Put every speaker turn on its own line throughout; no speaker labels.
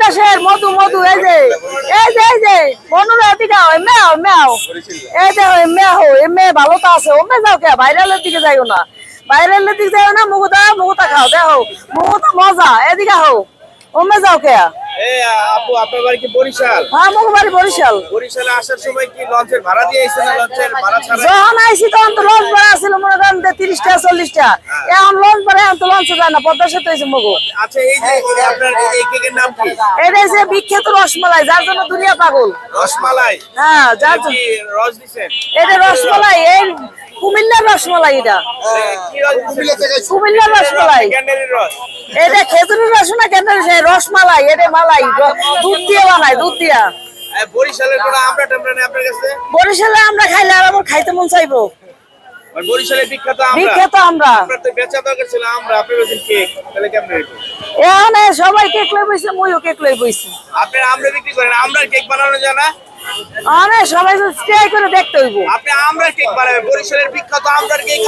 বাংলাদেশের মধু মধু এই যে বনুরা দিকে মেয়াও মেয়াও এই যে মেয়াও এ মেয়ে ভালো তো আছে ও মে যাও কে ভাইরালের দিকে যাইও না ভাইরালের দিকে যাইও না মুগুতা খাও দেখো মুগুতা মজা এদিকে হও ও মে যাও কে
আপু আপনার বাড়ি কি বরিশাল?
হ্যাঁ মুগু বাড়ি বরিশাল।
বরিশালে আসার সময় কি লঞ্চের ভাড়া দিয়ে আইছেন না লঞ্চের ভাড়া ছাড়া?
যখন আইছি তখন তো লঞ্চ ভাড়া ছিল মনে করেন 30টা 40টা এখন লঞ্চ ভাড়া এখন তো লঞ্চে যায় না পদ্মা সেতু হয়েছে মুগু।
আচ্ছা এই যে আপনার এই কেকের নাম কি?
এটা হচ্ছে বিখ্যাত রসমালাই যার জন্য দুনিয়া পাগল।
রসমালাই?
হ্যাঁ যার
কি রস দিছেন?
এটা রসমালাই এই কুমিল্লার রসমালাই এটা
কি রস দিছেন?
কুমিল্লার রসমালাই
ক্যান্ডেলের রস?
এটা খেজুরের রস না কেন রসমালাই এটা মালাই দুধ দিয়ে বানায় দুধ দিয়া।
বরিশালের কোনো আমরা টামরা নেই আপনার কাছে?
বরিশালে আমরা খাইলে আর আমার খাইতে মন চাইবো।
বরিশালে বিখ্যাত আমরা?
বিখ্যাত আমরা।
আপনার তো বেচা দরকার ছিল আমরা আপনি বলছেন কেক তাহলে কেমন হইতো?
এখানে সবাই কেক লই বইছে মইও কেক লই বইছি।
আপনি আমরা বিক্রি করেন আমরা কেক বানানো জানা?
আরে সবাই ট্রাই করে দেখতে হইব।
আপনি আমরা কেক বানাবেন বরিশালের বিখ্যাত আমরার কেক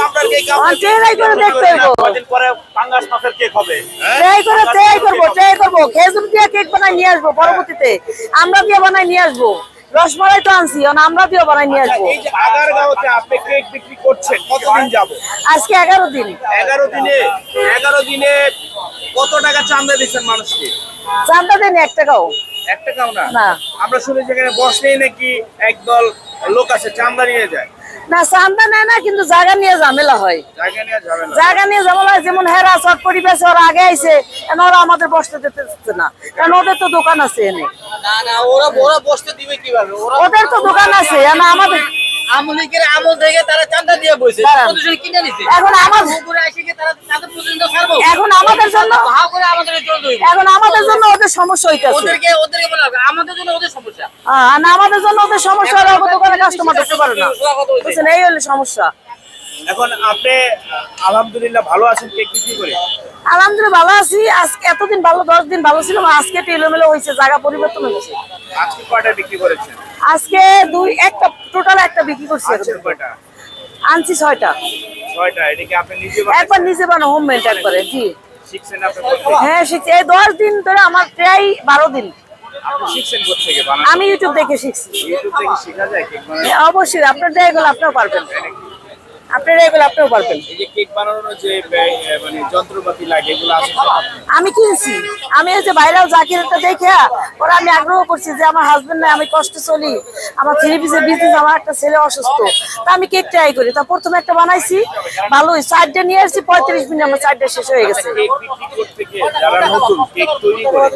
ট্রাই করে দেখতে হইব।
কদিন পরে পাঙ্গাস মাছের কেক হবে।
ট্রাই করব খেজুর দিয়ে কেক বানাই নিয়ে আসবো পরবর্তীতে আমরা দিয়ে বানাই নিয়ে আসবো রসমালাই তো আনছি আমরা দিয়ে বানাই নিয়ে আসবো।
এই যে আগারগাঁওতে আপনি কেক বিক্রি করছেন কতদিন যাবো?
আজকে 11 দিন।
11 দিনে কত টাকা চাঁদা দিচ্ছেন মানুষকে?
চাঁদা দেন 1 টাকাও?
1 টাকাও না?
না।
আমরা শুনি যেখানে বসলেই নাকি একদল লোক আছে চাঁদা নিয়ে যায়।
না চাঁদা নেয় না কিন্তু জায়গা নিয়ে ঝামেলা হয়। জায়গা নিয়ে ঝামেলা হয় যেমন হেরা চটপটি বেছে ওরা আগে আইছে ওরা আমাদের বসতে দিতে না কারণ ওদের তো দোকান আছে এনে।
না ওরা বসতে দিবে কিভাবে?
ওদের তো দোকান আছে আমাদের
আমলিকের আমল থেকে তারা চাঁদা দিয়ে বসে প্রতিষ্ঠান কিনে নিছে।
এখন আমাদের
উপরে এসে কি তারা তাদের প্রতিষ্ঠান ছাড়বো?
এখন আমাদের জন্য
ভাগ করে আমাদের জন্য হইব।
এখন আমাদের জন্য ওদের সমস্যা হইতাছে।
ওদেরকে বলা হবে আমাদের জন্য ওদের সমস্যা।
না আমাদের জন্য ওদের সমস্যা হলে ওদের দোকানে কাস্টমার ঢুকতে পারে না। বুঝছেন এই হলো সমস্যা।
এখন আপনি আলহামদুলিল্লাহ ভালো আছেন কেক বিক্রি করে?
আলহামদুলিল্লাহ ভালো আছি। আজকে এতদিন ভালো 10 দিন ভালো ছিল আজকে একটু এলোমেলো হয়েছে জায়গা পরিবর্তন হয়েছে।
আজকে কয়টা বিক্রি করেছেন?
আজকে টোটাল একটা বিক্রি করছি।
কয়টা
আনছি 6টা।
6টা এটাকে আপনি নিজে
একবার নিজে বানানো হোমমেড একবারে। জি
শিখছেন আপনি?
হ্যাঁ শিখছি এই 10 দিন ধরে আমার প্রায় 12 দিন।
আপনি শিখছেন কোথা থেকে বানানো?
আমি ইউটিউব দেখে শিখছি।
ইউটিউব থেকে শেখা যায় কেক বানানো?
অবশ্যই আপনার এগুলো আপনিও পারবেন। আপনিও পারবেন।
এই যে কেক বানানোর যে মানে যন্ত্রপাতি লাগে এগুলো আছে
আমি কিনছি। আমি এই যে ভাইরাল জাকিরটা দেখে ওরা আমি আগ্রহ করছি যে আমার হাজবেন্ড নাই আমি কষ্টে চলি আমার 3 পিসের বিজনেস আমার একটা ছেলে অসুস্থ তা আমি কেক ট্রাই করি তা প্রথমে একটা বানাইছি ভালোই 4টা নিয়ে আসছি 35 মিনিট আমার 4টা শেষ হয়ে গেছে।
কেক বিক্রি করতে গিয়ে যারা নতুন কেক তৈরি করে